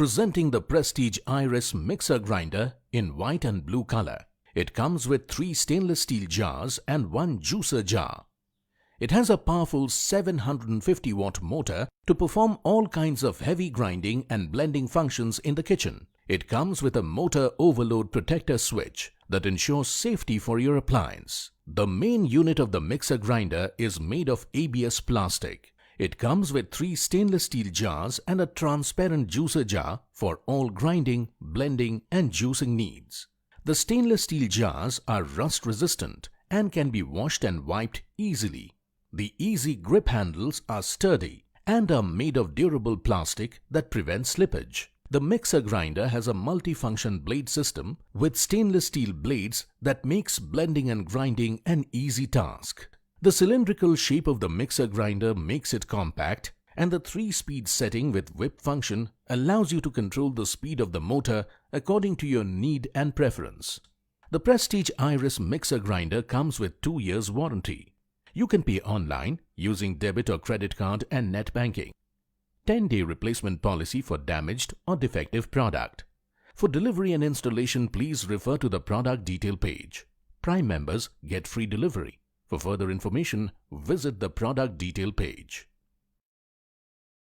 Presenting the Prestige Iris Mixer Grinder in white and blue color. It comes with 3 stainless steel jars and 1 juicer jar. It has a powerful 750 watt motor to perform all kinds of heavy grinding and blending functions in the kitchen. It comes with a motor overload protector switch that ensures safety for your appliance. The main unit of the mixer grinder is made of ABS plastic. It comes with 3 stainless steel jars and a transparent juicer jar for all grinding, blending and juicing needs. The stainless steel jars are rust resistant and can be washed and wiped easily. The easy grip handles are sturdy and are made of durable plastic that prevents slippage. The mixer grinder has a multifunction blade system with stainless steel blades that makes blending and grinding an easy task. The cylindrical shape of the mixer grinder makes it compact, and the 3-speed setting with whip function allows you to control the speed of the motor according to your need and preference. The Prestige Iris Mixer Grinder comes with 2 years warranty. You can pay online using debit or credit card and net banking. 10-day replacement policy for damaged or defective product. For delivery and installation, please refer to the product detail page. Prime members get free delivery. For further information, visit the product detail page.